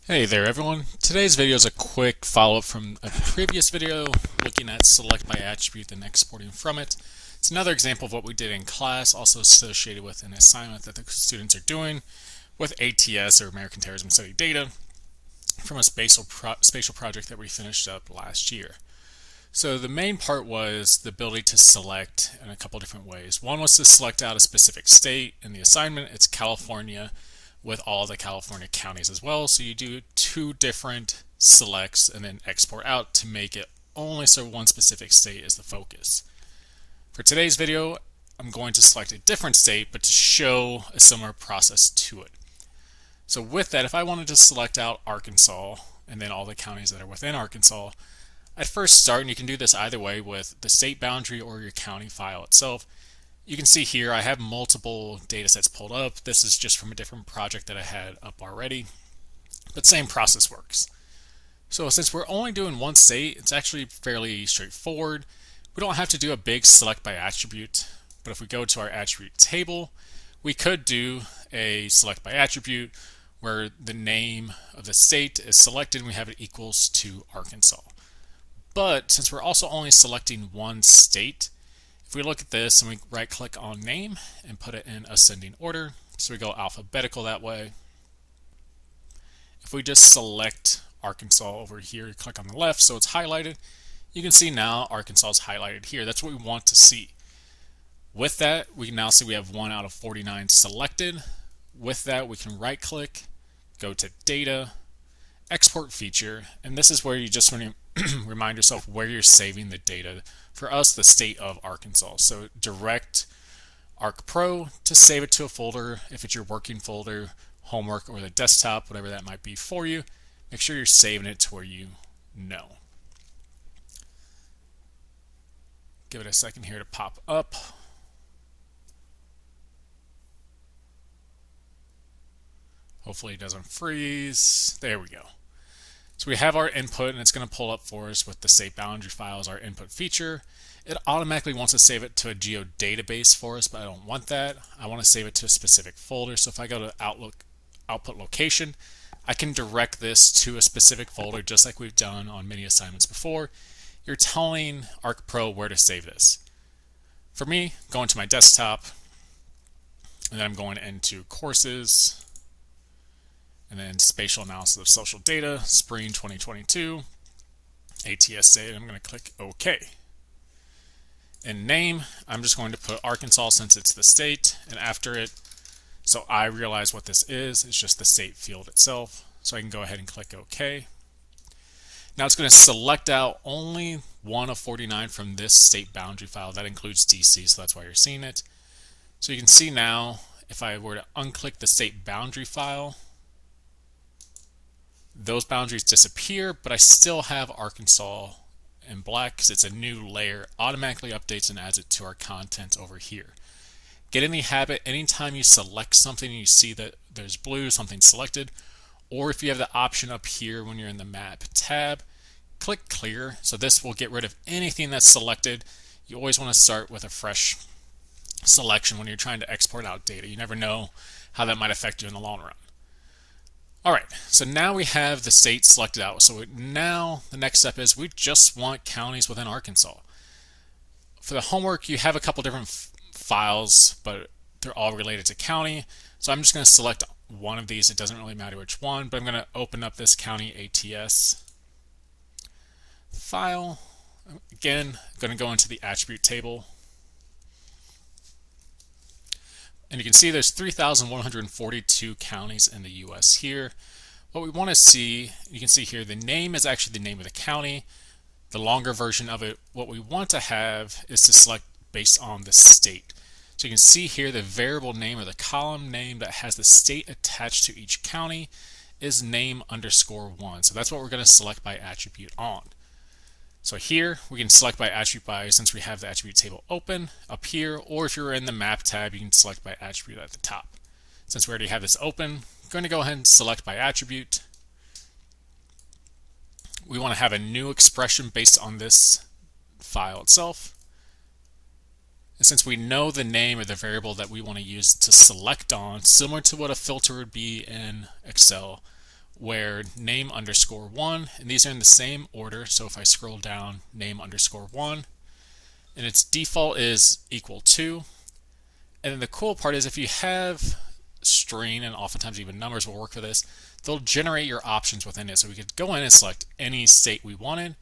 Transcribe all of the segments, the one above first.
Hey there everyone. Today's video is a quick follow-up from a previous video looking at select by attribute and exporting from it. It's another example of what we did in class, also associated with an assignment that the students are doing with ATS, or American Terrorism Study Data, from a spatial project that we finished up last year. So the main part was the ability to select in a couple different ways. One was to select out a specific state. In the assignment, it's California, with all the California counties as well. So you do two different selects and then export out to make it only so one specific state is the focus. For today's video, I'm going to select a different state, but to show a similar process to it. So with that, if I wanted to select out Arkansas and then all the counties that are within Arkansas, I'd first start, and you can do this either way with the state boundary or your county file itself. You can see here I have multiple data sets pulled up. This is just from a different project that I had up already, but same process works. So since we're only doing one state, it's actually fairly straightforward. We don't have to do a big select by attribute, but if we go to our attribute table, we could do a select by attribute where the name of the state is selected and we have it equals to Arkansas. But since we're also only selecting one state, if we look at this and we right click on name and put it in ascending order, so we go alphabetical that way. If we just select Arkansas over here, click on the left so it's highlighted, you can see now Arkansas is highlighted here. That's what we want to see. With that, we can now see we have 1 out of 49 selected. With that, we can right click, go to data, export feature, and this is where you just want to remind yourself where you're saving the data. For us, the state of Arkansas. So direct ArcPRO to save it to a folder. If it's your working folder, homework, or the desktop, whatever that might be for you, make sure you're saving it to where you know. Give it a second here to pop up. Hopefully it doesn't freeze. There we go. So we have our input, and it's going to pull up for us with the state boundary file as our input feature. It automatically wants to save it to a geodatabase for us, but I don't want that. I want to save it to a specific folder. So if I go to output location, I can direct this to a specific folder just like we've done on many assignments before. You're telling ArcPRO where to save this. For me, going to my desktop, and then I'm going into courses, and then spatial analysis of social data, spring 2022, ATS data. I'm going to click OK. In name, I'm just going to put Arkansas since it's the state, and after it, so I realize what this is, it's just the state field itself. So I can go ahead and click OK. Now it's going to select out only 1 of 49 from this state boundary file. That includes DC, so that's why you're seeing it. So you can see now, if I were to unclick the state boundary file, those boundaries disappear, but I still have Arkansas in black because it's a new layer, automatically updates and adds it to our content over here. Get in the habit, anytime you select something and you see that there's blue, something selected, or if you have the option up here when you're in the map tab, click clear. So this will get rid of anything that's selected. You always want to start with a fresh selection when you're trying to export out data. You never know how that might affect you in the long run. Alright, so now we have the state selected out. So now the next step is we just want counties within Arkansas. For the homework, you have a couple different files, but they're all related to county. So I'm just going to select one of these. It doesn't really matter which one, but I'm going to open up this county ATS file. Again, I'm going to go into the attribute table. And you can see there's 3,142 counties in the US here. What we want to see, you can see here, the name is actually the name of the county. The longer version of it, what we want to have is to select based on the state. So you can see here the variable name or the column name that has the state attached to each county is name_1. So that's what we're going to select by attribute on. So here we can select by attribute by, since we have the attribute table open up here, or if you're in the map tab, you can select by attribute at the top. Since we already have this open, I'm going to go ahead and select by attribute. We want to have a new expression based on this file itself. And since we know the name of the variable that we want to use to select on, similar to what a filter would be in Excel, where name underscore 1, and these are in the same order. So if I scroll down, name underscore 1, and its default is equal to. And then the cool part is if you have string, and oftentimes even numbers will work for this, they'll generate your options within it. So we could go in and select any state we wanted.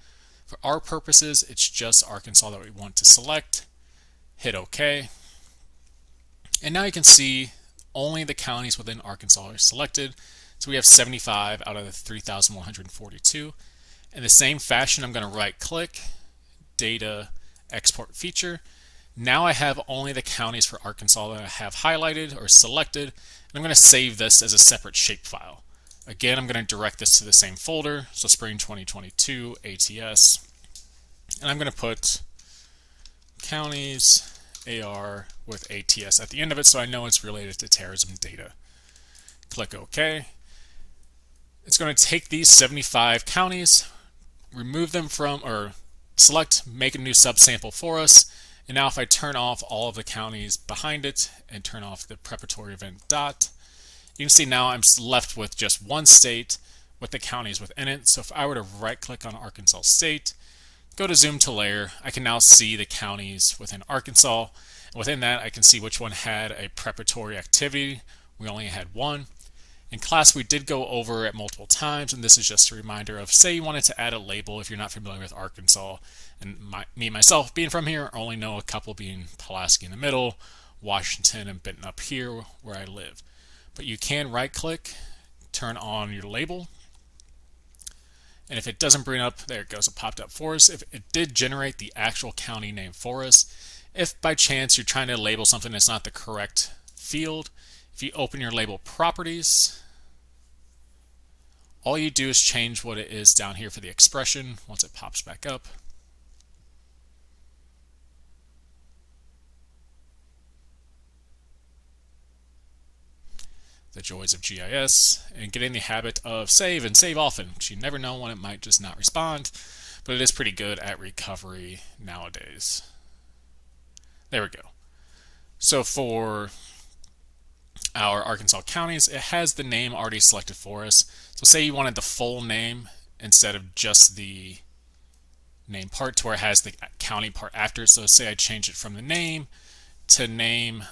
For our purposes, it's just Arkansas that we want to select. Hit OK. And now you can see only the counties within Arkansas are selected. So we have 75 out of the 3,142. In the same fashion, I'm going to right click, data export feature. Now I have only the counties for Arkansas that I have highlighted or selected. And I'm going to save this as a separate shapefile. Again, I'm going to direct this to the same folder. So spring 2022 ATS. And I'm going to put counties AR with ATS at the end of it so I know it's related to terrorism data. Click OK. It's going to take these 75 counties, remove them from, or select, make a new subsample for us. And now if I turn off all of the counties behind it and turn off the preparatory event dot, you can see now I'm left with just one state with the counties within it. So if I were to right click on Arkansas state, go to zoom to layer, I can now see the counties within Arkansas. And within that, I can see which one had a preparatory activity. We only had one. In class, we did go over it multiple times, and this is just a reminder of, say you wanted to add a label if you're not familiar with Arkansas. And myself, being from here, only know a couple, being Pulaski in the middle, Washington, and Benton up here where I live. But you can right-click, turn on your label, and if it doesn't bring up, there it goes, it popped up for us. If it did generate the actual county name for us, if by chance you're trying to label something that's not the correct field, if you open your label properties, all you do is change what it is down here for the expression once it pops back up. The joys of GIS, and get in the habit of save and save often, because you never know when it might just not respond, but it is pretty good at recovery nowadays. There we go. So for our Arkansas counties, it has the name already selected for us. So say you wanted the full name instead of just the name part, to where it has the county part after it. So say I change it from the name to name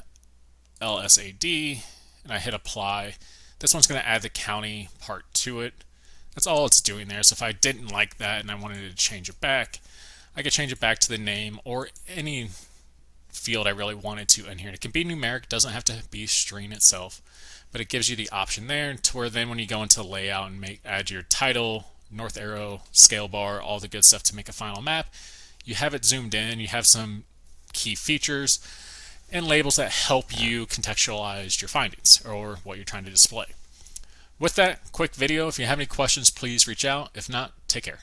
LSAD, and I hit apply. This one's going to add the county part to it. That's all it's doing there. So if I didn't like that and I wanted to change it back, I could change it back to the name or any field I really wanted to in here. It can be numeric, doesn't have to be string itself, but it gives you the option there to where then when you go into layout and add your title, north arrow, scale bar, all the good stuff to make a final map, you have it zoomed in, you have some key features and labels that help you contextualize your findings or what you're trying to display. With that quick video, if you have any questions, please reach out. If not, take care.